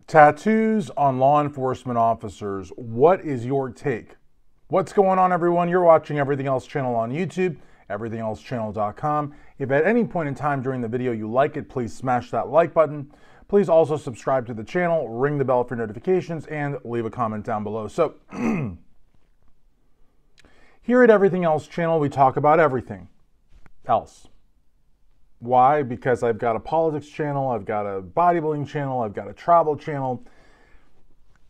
Tattoos on law enforcement officers. What is your take? What's going on, everyone? You're watching Everything Else Channel on YouTube, everythingelseChannel.com. If at any point in time during the video you like it, please smash that like button. Please also subscribe to the channel, ring the bell for notifications, and leave a comment down below. So, here at Everything Else Channel, we talk about everything else. Why? Because I've got a politics channel, I've got a bodybuilding channel, I've got a travel channel.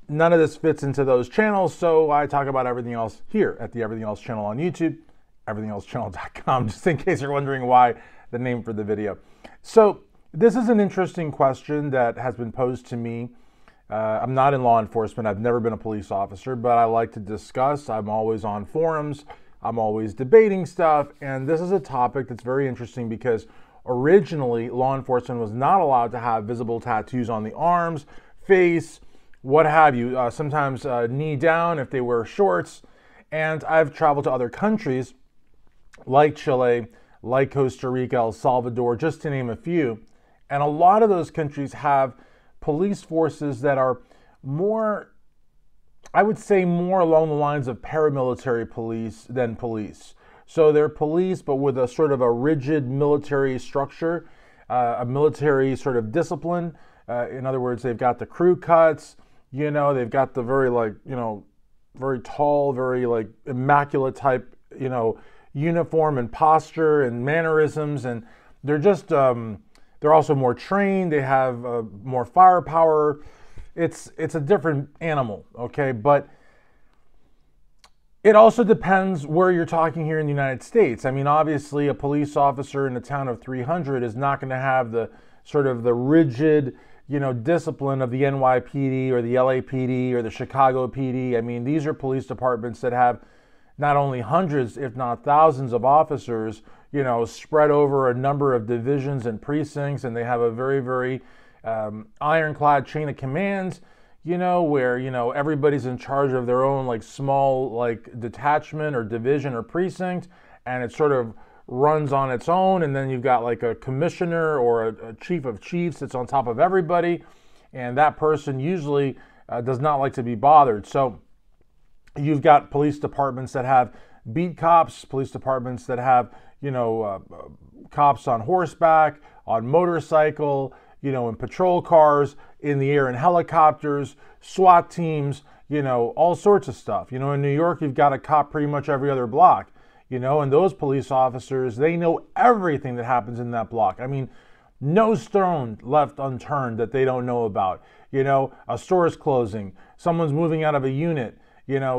None of this fits into those channels, so I talk about everything else here at the Everything Else Channel on YouTube, everythingelseChannel.com, just in case you're wondering why the name for the video. So this is an interesting question that has been posed to me. I'm not in law enforcement, I've never been a police officer, but I like to discuss. I'm always on forums, I'm always debating stuff, and this is a topic that's very interesting because originally, law enforcement was not allowed to have visible tattoos on the arms, face, what have you, sometimes knee down if they wear shorts. And I've traveled to other countries like Chile, like Costa Rica, El Salvador, just to name a few. And a lot of those countries have police forces that are more, I would say, more along the lines of paramilitary police than police. So they're police, but with a sort of a rigid military structure, a military sort of discipline. In other words, they've got the crew cuts, they've got the very very tall, very immaculate type, uniform and posture and mannerisms. And they're just, they're also more trained. They have more firepower. It's a different animal, okay? But it also depends where you're talking here in the United States. I mean, obviously, a police officer in a town of 300 is not going to have the sort of the rigid, discipline of the NYPD or the LAPD or the Chicago PD. I mean, these are police departments that have not only hundreds, if not thousands of officers, spread over a number of divisions and precincts, and they have a very, very ironclad chain of commands. Where, everybody's in charge of their own small detachment or division or precinct, and it sort of runs on its own. And then you've got a commissioner or a chief of chiefs that's on top of everybody. And that person usually does not like to be bothered. So you've got police departments that have beat cops, police departments that have, cops on horseback, on motorcycle, in patrol cars, in the air in helicopters, SWAT teams, all sorts of stuff. In New York, you've got a cop pretty much every other block, and those police officers, they know everything that happens in that block. I mean, no stone left unturned that they don't know about. A store is closing, someone's moving out of a unit,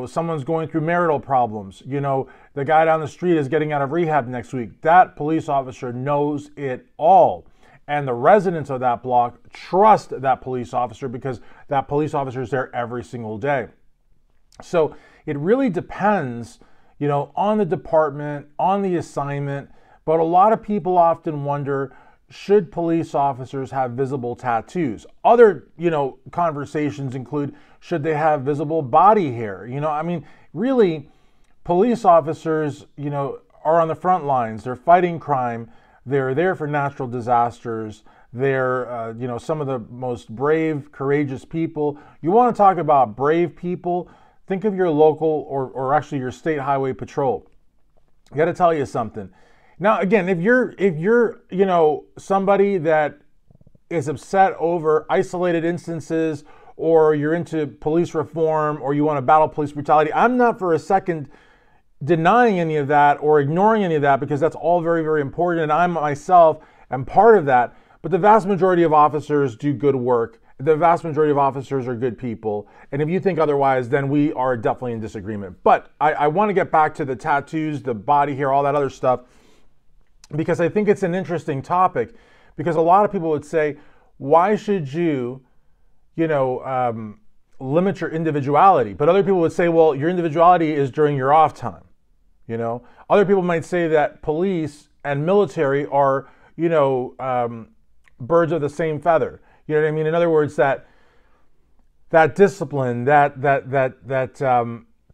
someone's going through marital problems, the guy down the street is getting out of rehab next week. That police officer knows it all. And the residents of that block trust that police officer because that police officer is there every single day. So it really depends, on the department, on the assignment. But a lot of people often wonder, should police officers have visible tattoos? Other, conversations include, should they have visible body hair? I mean, really, police officers, are on the front lines. They're fighting crime. They're there for natural disasters. They're, some of the most brave, courageous people. You want to talk about brave people? Think of your local or actually your state highway patrol. I got to tell you something. Now, again, if you're, somebody that is upset over isolated instances, or you're into police reform, or you want to battle police brutality, I'm not for a second denying any of that or ignoring any of that, because that's all very, very important, and I myself am part of that. But the vast majority of officers do good work. The vast majority of officers are good people. And if you think otherwise, then we are definitely in disagreement. But I want to get back to the tattoos, the body hair, all that other stuff, because I think it's an interesting topic. Because a lot of people would say, why should you, limit your individuality? But other people would say, well, your individuality is during your off time. Other people might say that police and military are, birds of the same feather. You know what I mean? In other words, that discipline, that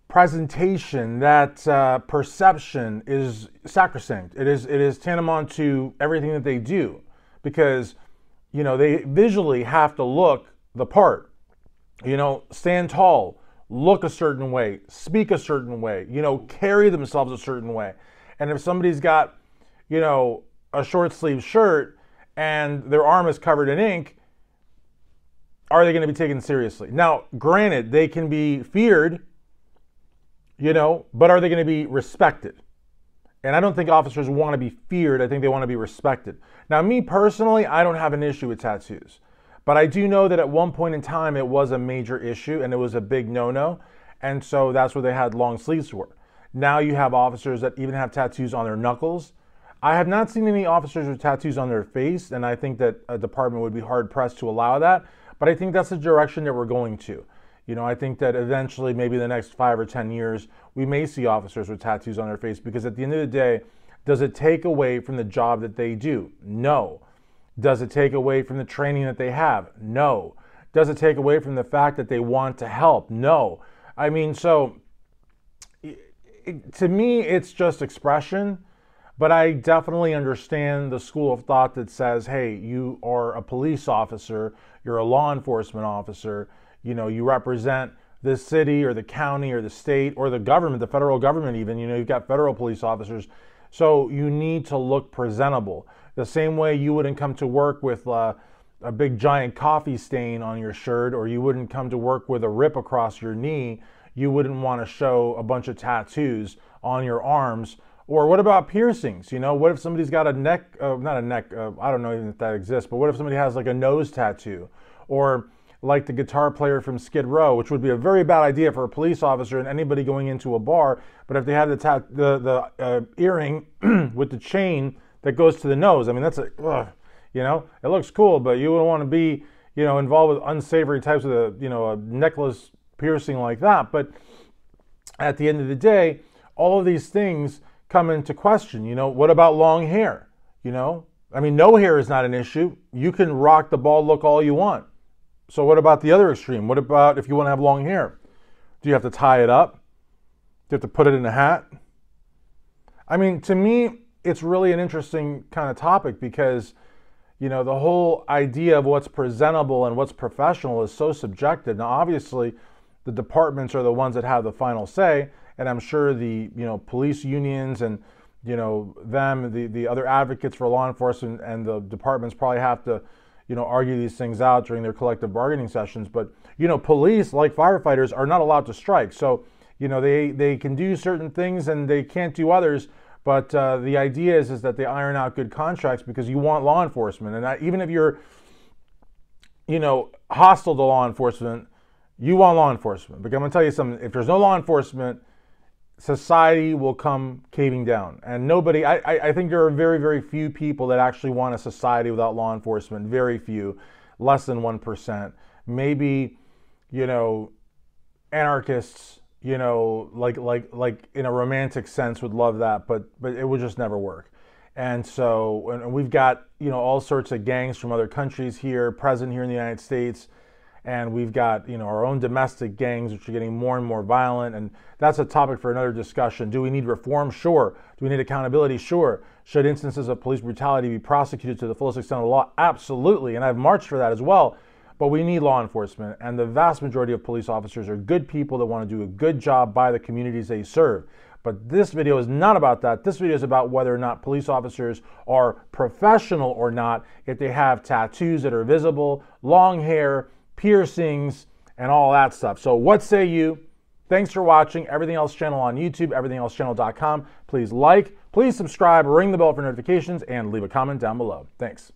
presentation, that perception is sacrosanct. It is tantamount to everything that they do, because they visually have to look the part. stand tall, look a certain way, speak a certain way, carry themselves a certain way. And if somebody's got, a short sleeve shirt and their arm is covered in ink, are they going to be taken seriously? Now, granted, they can be feared, but are they going to be respected? And I don't think officers want to be feared. I think they want to be respected. Now, me personally, I don't have an issue with tattoos. But I do know that at one point in time, it was a major issue and it was a big no-no. And so that's where they had long sleeves for. Now you have officers that even have tattoos on their knuckles. I have not seen any officers with tattoos on their face, and I think that a department would be hard-pressed to allow that. But I think that's the direction that we're going to. I think that eventually, maybe the next 5 or 10 years, we may see officers with tattoos on their face, because at the end of the day, does it take away from the job that they do? No. Does it take away from the training that they have? No. Does it take away from the fact that they want to help? No. I mean, so to me, it's just expression, but I definitely understand the school of thought that says, hey, you are a police officer, you're a law enforcement officer, you represent the city or the county or the state or the government, the federal government even, you've got federal police officers, so you need to look presentable. The same way you wouldn't come to work with a big giant coffee stain on your shirt, or you wouldn't come to work with a rip across your knee, you wouldn't want to show a bunch of tattoos on your arms. Or what about piercings? What if somebody's got a neck, not a neck, I don't know even if that exists, but what if somebody has like a nose tattoo? Or like the guitar player from Skid Row, which would be a very bad idea for a police officer and anybody going into a bar, but if they have the earring with the chain that goes to the nose, I mean, that's it looks cool, but you wouldn't want to be, involved with unsavory types of, a necklace piercing like that. But at the end of the day, all of these things come into question. What about long hair? I mean, no hair is not an issue. You can rock the bald look all you want. So what about the other extreme? What about if you want to have long hair? Do you have to tie it up? Do you have to put it in a hat? I mean, to me, it's really an interesting kind of topic, because, the whole idea of what's presentable and what's professional is so subjective. Now, obviously, the departments are the ones that have the final say, and I'm sure the, police unions and, the other advocates for law enforcement and the departments probably have to, argue these things out during their collective bargaining sessions. But, police, like firefighters, are not allowed to strike. So, they can do certain things and they can't do others. But the idea is that they iron out good contracts, because you want law enforcement. And even if you're, hostile to law enforcement, you want law enforcement. But I'm going to tell you something. If there's no law enforcement, society will come caving down. And nobody, I think there are very, very few people that actually want a society without law enforcement. Very few, less than 1%. Maybe, anarchists, like in a romantic sense would love that, but it would just never work. And so, and we've got, all sorts of gangs from other countries here, present here in the United States. And we've got, our own domestic gangs, which are getting more and more violent. And that's a topic for another discussion. Do we need reform? Sure. Do we need accountability? Sure. Should instances of police brutality be prosecuted to the fullest extent of the law? Absolutely. And I've marched for that as well. But we need law enforcement. And the vast majority of police officers are good people that want to do a good job by the communities they serve. But this video is not about that. This video is about whether or not police officers are professional or not, if they have tattoos that are visible, long hair, piercings, and all that stuff. So what say you? Thanks for watching Everything Else Channel on YouTube, everythingelsechannel.com. Please like, please subscribe, ring the bell for notifications, and leave a comment down below. Thanks.